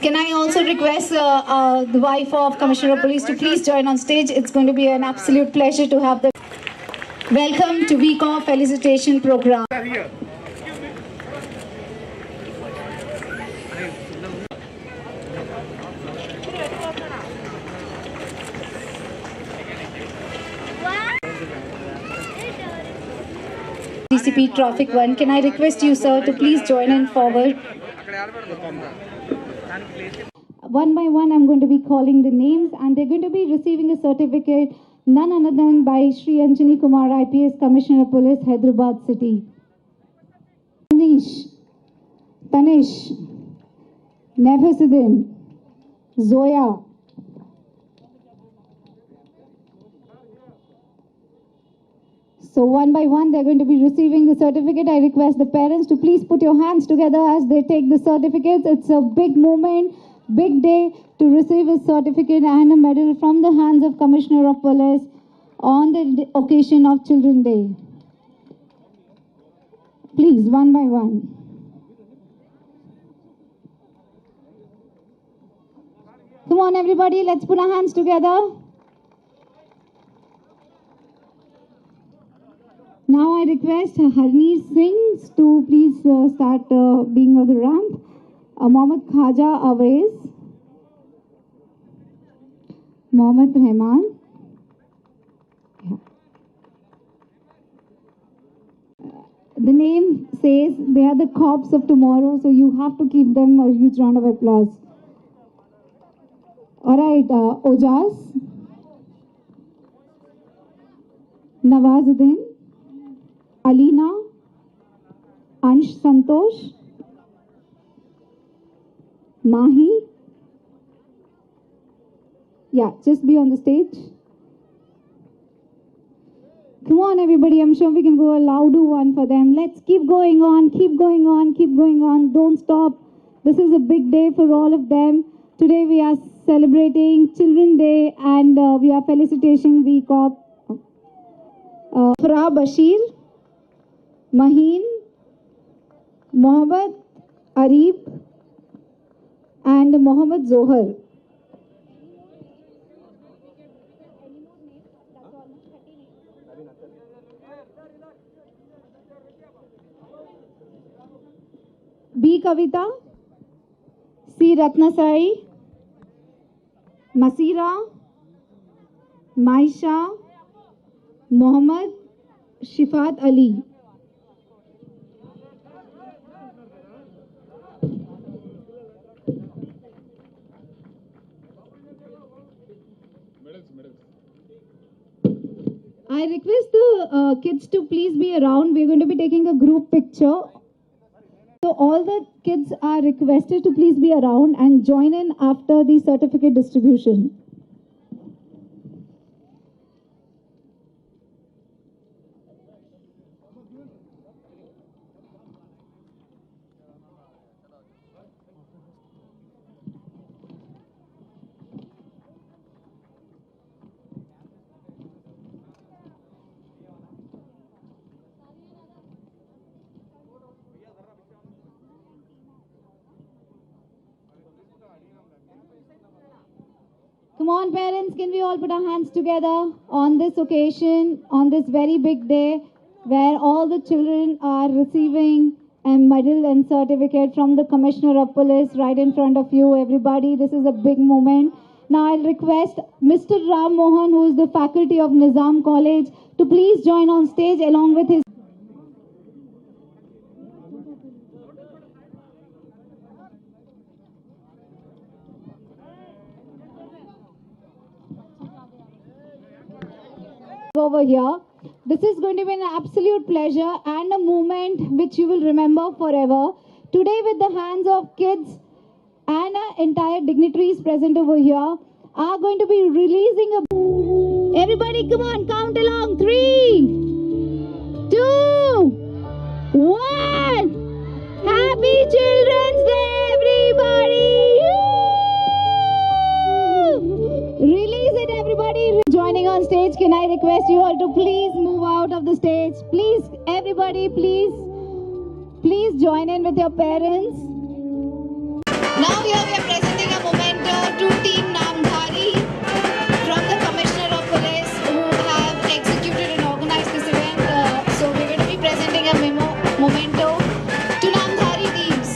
Can I also request the wife of Commissioner of Police to please join on stage? It's going to be an absolute pleasure to have them. Welcome to Week Off Felicitation Program. DCP Traffic 1, can I request you, sir, to please join in forward? One by one, I'm going to be calling the names, and they're going to be receiving a certificate, none other than by Shri Anjani Kumar, IPS Commissioner of Police, Hyderabad City. Tanish, Nevasidin, Zoya, so one by one, they're going to be receiving the certificate. I request the parents to please put your hands together as they take the certificates. It's a big moment, big day to receive a certificate and a medal from the hands of Commissioner of Police on the occasion of Children's Day. Please, one by one. Come on, everybody, let's put our hands together. Now I request Harneet Singh to please start being on the ramp. Mohammed Khaja Awais, Mohammed Rahman. The name says they are the cops of tomorrow, so you have to give them a huge round of applause. All right, Ojaz, Nawazuddin, Alina, Ansh Santosh, Mahi. Yeah, just be on the stage. Come on, everybody. I'm sure we can go a louder one for them. Let's keep going on, keep going on, keep going on. Don't stop. This is a big day for all of them. Today we are celebrating Children's Day and we are felicitation week of Farah Bashir, Maheen, Mohammed Arif, and Mohammed Zohar. B. Kavita, C. Ratnasai, Masira, Maisha, Mohammed Shifat Ali. I request the kids to please be around. We're going to be taking a group picture. So all the kids are requested to please be around and join in after the certificate distribution. Come on, parents, can we all put our hands together on this occasion, on this very big day, where all the children are receiving a medal and certificate from the Commissioner of Police right in front of you, everybody. This is a big moment. Now I'll request Mr. Ram Mohan, who is the faculty of Nizam College, to please join on stage along with his over here. This is going to be an absolute pleasure and a moment which you will remember forever. Today, with the hands of kids and our entire dignitaries present over here, are going to be releasing a Everybody, come on, count along. 3, 2, 1. Happy Children's Day, everybody! Woo! Release it, everybody. Joining on stage, can I request you all to please move out of the stage? Please, everybody, please join in with your parents. Now here we are presenting a memento to Team Namdhari from the Commissioner of Police who have executed and organized this event. So we're going to be presenting a memento to Namdhari teams.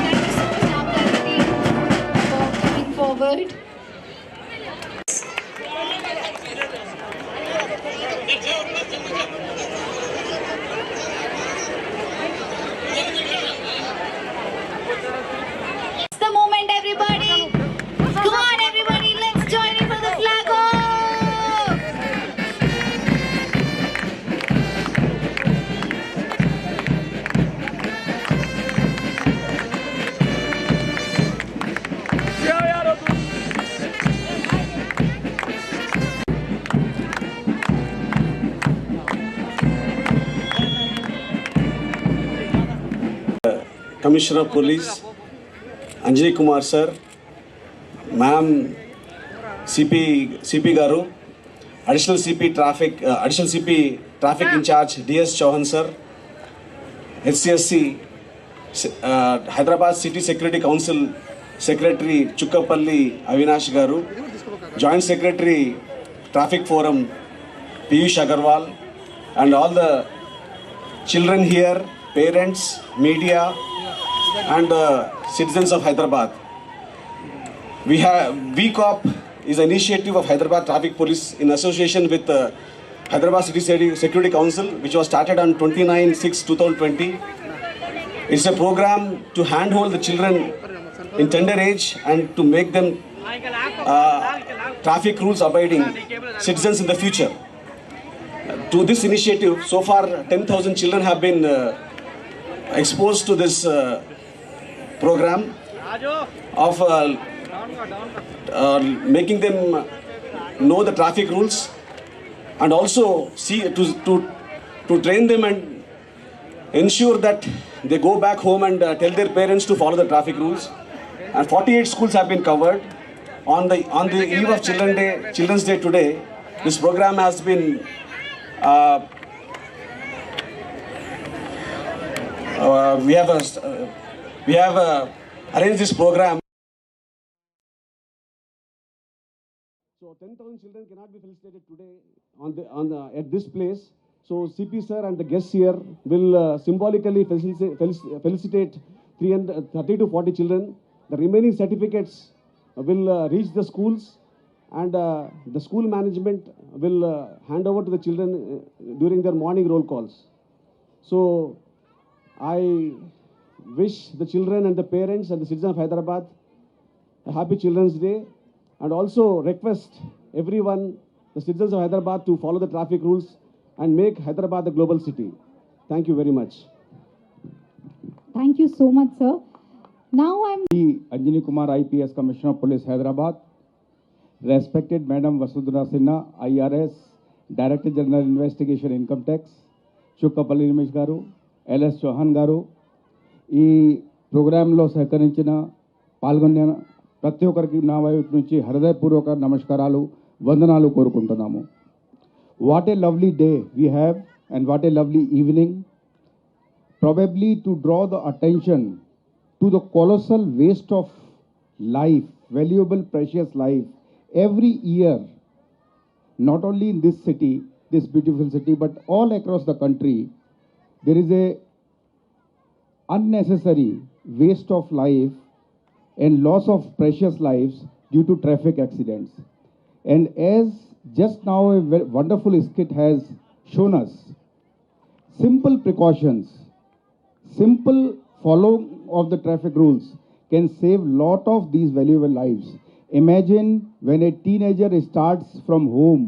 Thank you so much, Namdhari team, for coming forward. It's the moment, everybody. Come on, everybody, let's join in for the flag off. Commissioner of Police, Anjali Kumar sir, Ma'am CP Garu, Additional CP Traffic in charge DS Chauhan sir, HCSC Hyderabad City Security Council Secretary Chukkapalli Avinash Garu, Joint Secretary Traffic Forum Piyush Agarwal, and all the children here, parents, media, and citizens of Hyderabad. VCOP is an initiative of Hyderabad Traffic Police in association with Hyderabad City Security Council, which was started on 29/6/2020. It's a program to handhold the children in tender age and to make them traffic rules abiding citizens in the future. To this initiative, so far 10,000 children have been exposed to this program of making them know the traffic rules, and also to train them and ensure that they go back home and tell their parents to follow the traffic rules. And 48 schools have been covered. On the eve of Children's Day today, this program has been we have arranged this program. So 10,000 children cannot be felicitated today at this place. So CP sir and the guests here will symbolically felicitate 30 to 40 children. The remaining certificates will reach the schools, and the school management will hand over to the children during their morning roll calls. So I wish the children and the parents and the citizens of Hyderabad a happy Children's Day, and also request everyone, the citizens of Hyderabad, to follow the traffic rules and make Hyderabad a global city. Thank you very much. Thank you so much, sir. Now I'm Anjali Kumar, IPS Commissioner of Police, Hyderabad. Respected Madam Vasudhara Sinha, IRS, Director General Investigation Income Tax, Chukkapalli Ramesh Garu, LS Chauhan Garu, ఈ ప్రోగ్రాంలో సహకరించిన పాల్గొన్న ప్రతి ఒక్కరికి నా వైపు నుంచి హృదయపూర్వక నమస్కారాలు, వందనాలు కోరుకుంటున్నాము. What a lovely day we have, and what a lovely evening. Probably to draw the attention to the colossal waste of life, valuable, precious life, every year, not only in this city, this beautiful city, but all across the country, there is a unnecessary waste of life and loss of precious lives due to traffic accidents. And as just now a wonderful skit has shown us, simple precautions, simple following of the traffic rules can save lot of these valuable lives. Imagine when a teenager starts from home,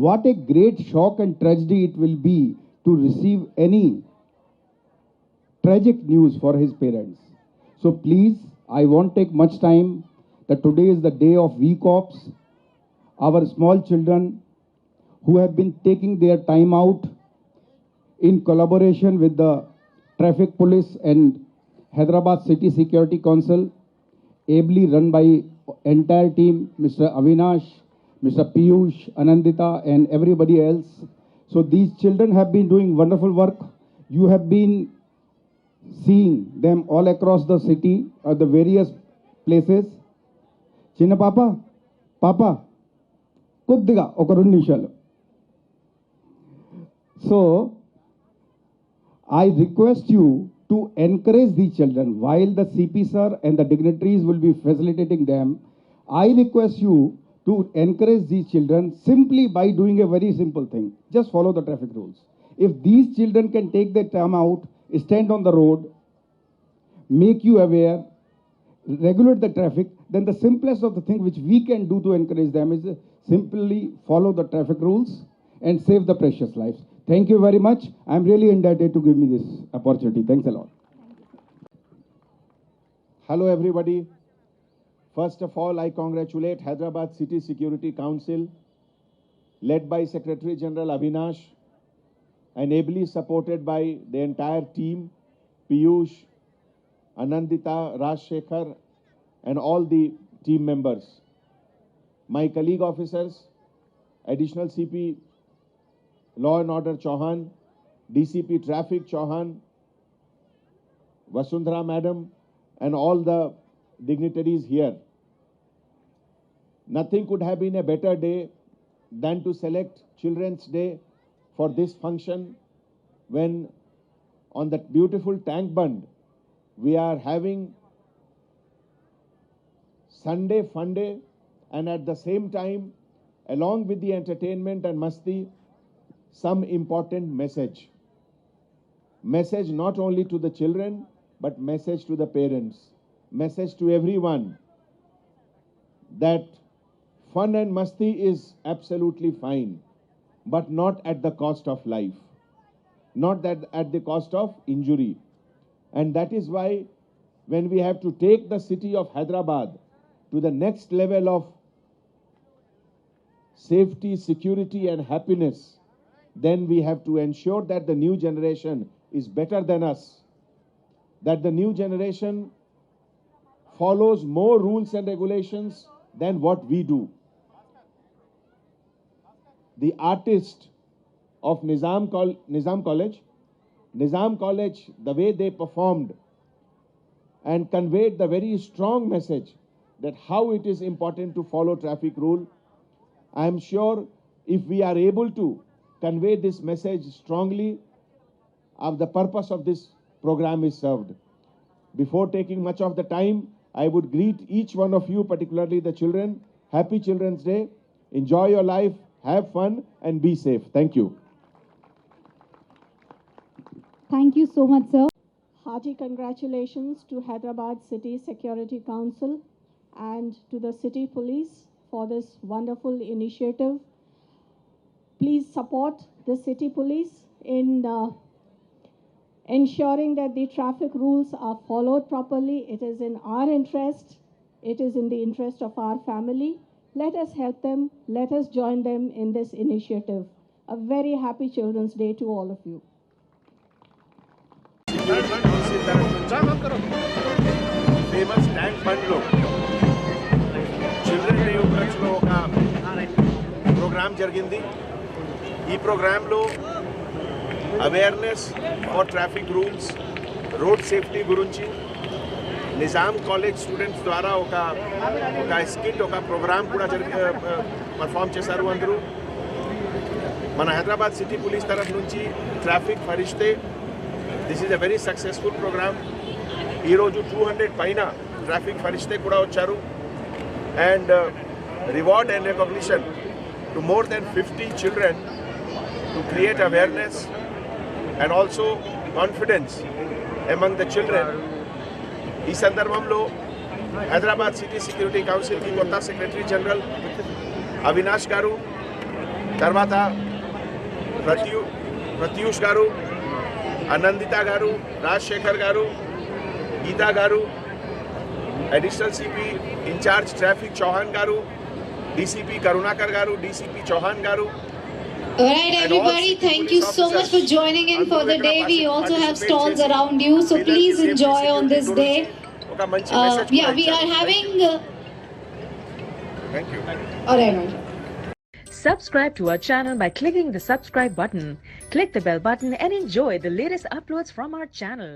what a great shock and tragedy it will be to receive any tragic news for his parents. So please, I won't take much time, that today is the day of VCOPs. Our small children who have been taking their time out in collaboration with the Traffic Police and Hyderabad City Security Council, ably run by entire team, Mr. Avinash, Mr. Piyush, Anandita, and everybody else. So these children have been doing wonderful work. You have been seeing them all across the city or the various places. Chinna Papa, Kuddiga, oka rendu nimishalu. So, I request you to encourage these children. While the CP sir and the dignitaries will be facilitating them, I request you to encourage these children simply by doing a very simple thing. Just follow the traffic rules. If these children can take their time out, stand on the road, make you aware, regulate the traffic, then the simplest of the thing which we can do to encourage them is simply follow the traffic rules and save the precious lives. Thank you very much. I'm really indebted to give me this opportunity. Thanks a lot. Hello everybody. First of all, I congratulate Hyderabad City Security Council, led by Secretary General Avinash and ably supported by the entire team, Piyush, Anandita, Rajshekhar, and all the team members. My colleague officers, Additional CP Law and Order Chauhan, DCP Traffic Chauhan, Vasundhara Madam, and all the dignitaries here. Nothing could have been a better day than to select Children's Day for this function, when on that beautiful tank bund we are having Sunday fun day, and at the same time, along with the entertainment and masti, some important message. Message not only to the children, but message to the parents, message to everyone, that fun and masti is absolutely fine, but not at the cost of life, not that at the cost of injury. And that is why when we have to take the city of Hyderabad to the next level of safety, security and happiness, then we have to ensure that the new generation is better than us, that the new generation follows more rules and regulations than what we do. The artist of Nizam College, the way they performed and conveyed the very strong message that how it is important to follow traffic rule. I am sure if we are able to convey this message strongly, the purpose of this program is served. Before taking much of the time, I would greet each one of you, particularly the children. Happy Children's Day. Enjoy your life, have fun, and be safe. Thank you. Thank you so much, sir. Hearty congratulations to Hyderabad City Security Council and to the City Police for this wonderful initiative. Please support the City Police in ensuring that the traffic rules are followed properly. It is in our interest. It is in the interest of our family. Let us help them. Let us join them in this initiative. A very happy Children's Day to all of you. Famous tank బండ్లో children day ఉపలక్షలో ఒక programme జరిగింది. ఈ ప్రోగ్రాంలో awareness for traffic rules, road safety గురించి Nizam college students ద్వారా ఒక skit, ఒక programme కూడా పర్ఫామ్ చేశారు అందరూ. మన హైదరాబాద్ సిటీ పోలీస్ తరఫు నుంచి traffic Farishtey, this is a very successful programme. ఈరోజు 200 పైన ట్రాఫిక్ ఫరిష్తే కూడా వచ్చారు. And reward and recognition to more than 50 children to create awareness and also confidence among the children. ఈ సందర్భంలో హైదరాబాద్ సిటీ సెక్యూరిటీ కౌన్సిల్కి కొత్త సెక్రటరీ జనరల్ అవినాష్ గారు, తర్వాత ప్రత్యూష్ గారు, అనందిత గారు, రాజశేఖర్ గారు, గీతా గారు, additional CP incharge traffic Chauhan గారు, డీసీపీ కరుణాకర్ గారు, డీసీపీ చౌహాన్ గారు. All right, everybody, thank you so much for joining in for the day. We also have stalls around you, so please enjoy on this day. ఒక మంచి message Yeah, we are having. Thank you. All right. Subscribe to our channel by clicking the subscribe button. Click the bell button and enjoy the latest uploads from our channel.